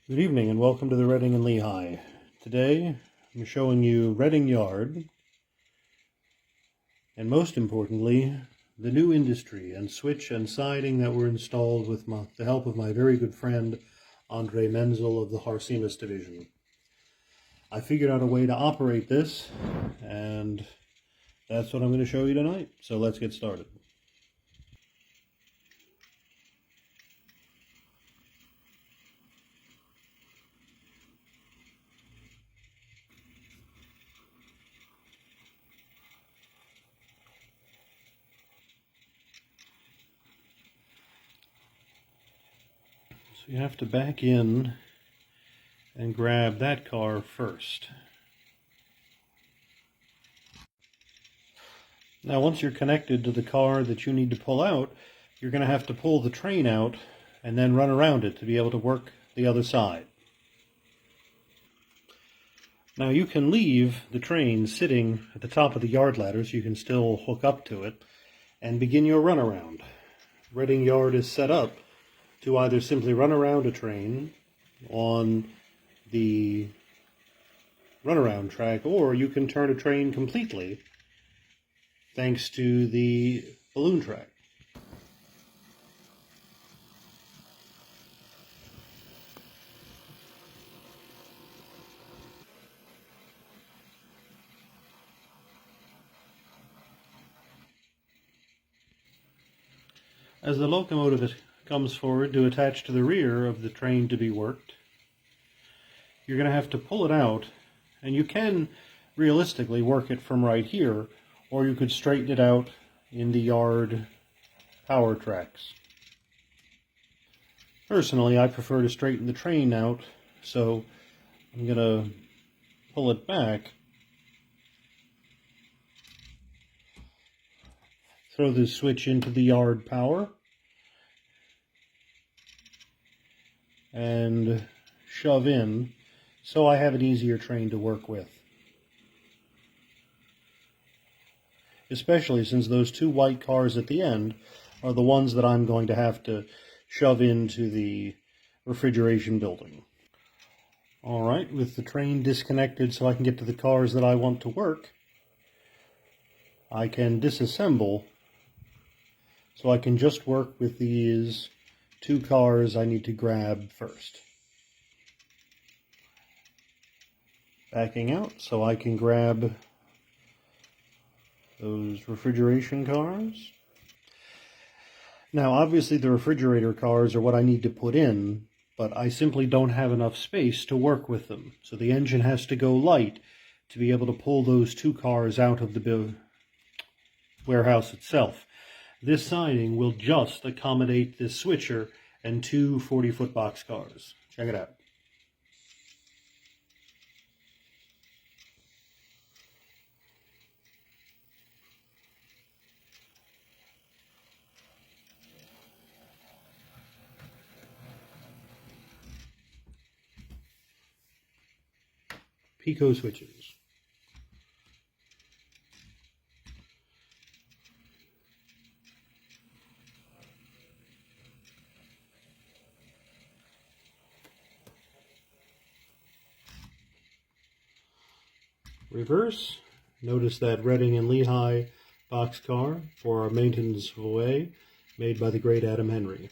Good evening and welcome to the Reading and Lehigh. Today I'm showing you Reading Yard and most importantly the new industry and switch and siding that were installed with the help of my very good friend Andre Menzel of the Harsimus division. I figured out a way to operate this and that's what I'm going to show you tonight. So let's get started. So you have to back in and grab that car first. Now once you're connected to the car that you need to pull out, you're going to have to pull the train out and then run around it to be able to work the other side. Now you can leave the train sitting at the top of the yard ladder so you can still hook up to it and begin your runaround. Reading Yard is set up to either simply run around a train on the runaround track, or you can turn a train completely thanks to the balloon track. As the locomotive comes forward to attach to the rear of the train to be worked, you're going to have to pull it out, and you can realistically work it from right here, or you could straighten it out in the yard power tracks. Personally, I prefer to straighten the train out, so I'm going to pull it back, throw the switch into the yard power, and shove in so I have an easier train to work with. Especially since those two white cars at the end are the ones that I'm going to have to shove into the refrigeration building. Alright, with the train disconnected so I can get to the cars that I want to work, I can disassemble so I can just work with these two cars I need to grab first. Backing out so I can grab those refrigeration cars. Now obviously the refrigerator cars are what I need to put in, but I simply don't have enough space to work with them. So the engine has to go light to be able to pull those two cars out of the warehouse itself. This siding will just accommodate this switcher and two 40-foot box cars. Check it out. Pico switches. Reverse. Notice that Reading and Lehigh boxcar for our maintenance way, made by the great Adam Henry.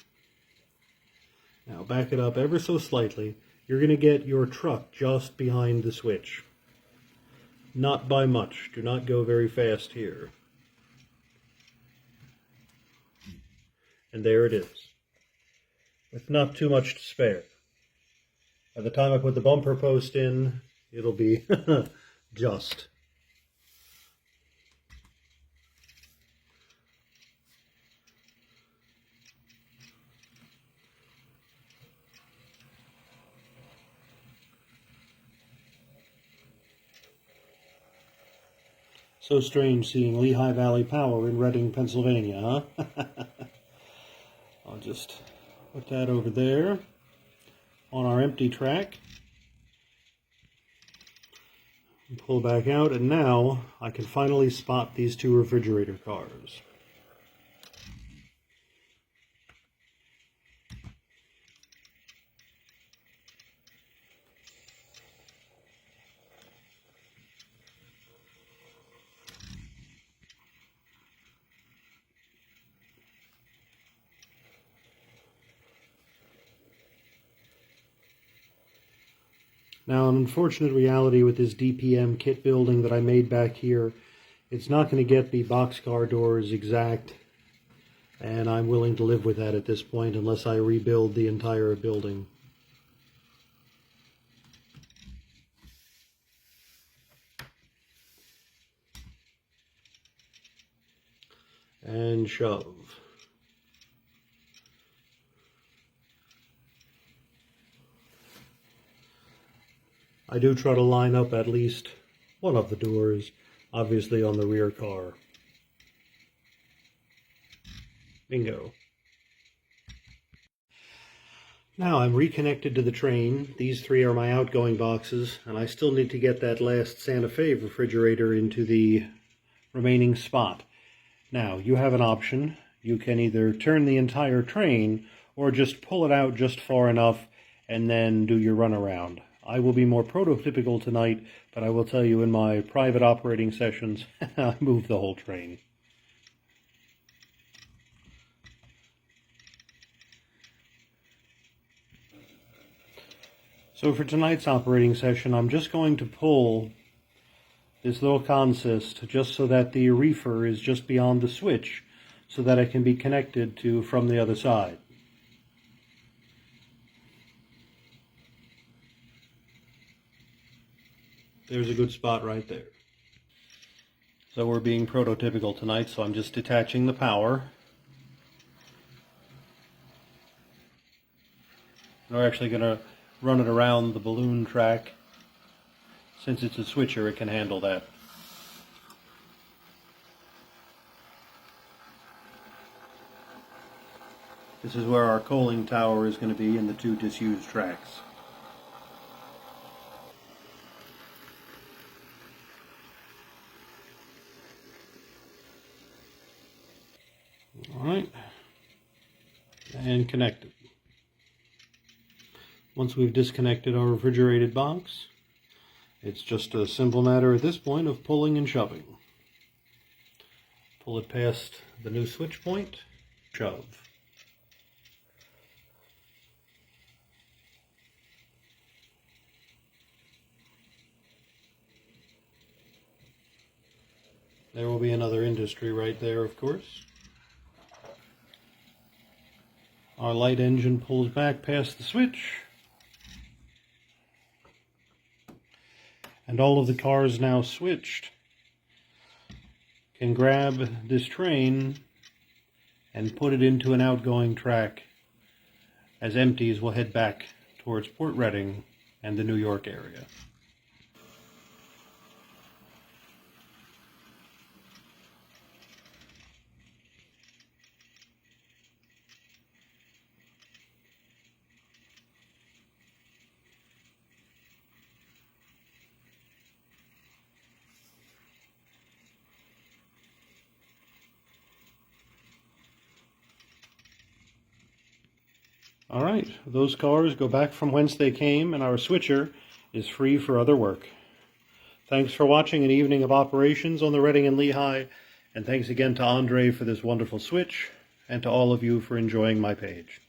Now back it up ever so slightly. You're going to get your truck just behind the switch. Not by much. Do not go very fast here. And there it is, with not too much to spare. By the time I put the bumper post in, it'll be just. So strange seeing Lehigh Valley Power in Reading, Pennsylvania, huh? I'll just put that over there on our empty track. And pull back out, and now I can finally spot these two refrigerator cars. Now, an unfortunate reality with this DPM kit building that I made back here, it's not going to get the boxcar doors exact, and I'm willing to live with that at this point unless I rebuild the entire building. And shove. I do try to line up at least one of the doors, obviously on the rear car. Bingo. Now I'm reconnected to the train. These three are my outgoing boxes, and I still need to get that last Santa Fe refrigerator into the remaining spot. Now, you have an option. You can either turn the entire train or just pull it out just far enough and then do your runaround. I will be more prototypical tonight, but I will tell you in my private operating sessions, I move the whole train. So for tonight's operating session, I'm just going to pull this little consist just so that the reefer is just beyond the switch so that it can be connected to from the other side. There's a good spot right there. So we're being prototypical tonight, so I'm just detaching the power. We're actually going to run it around the balloon track. Since it's a switcher, it can handle that. This is where our coaling tower is going to be in the two disused tracks. Alright, and connected. Once we've disconnected our refrigerated box, it's just a simple matter at this point of pulling and shoving. Pull it past the new switch point, shove. There will be another industry right there, of course. Our light engine pulls back past the switch. And all of the cars now switched can grab this train and put it into an outgoing track. As empties will head back towards Port Reading and the New York area. All right, those cars go back from whence they came, and our switcher is free for other work. Thanks for watching an evening of operations on the Reading and Lehigh, and thanks again to Andre for this wonderful switch, and to all of you for enjoying my page.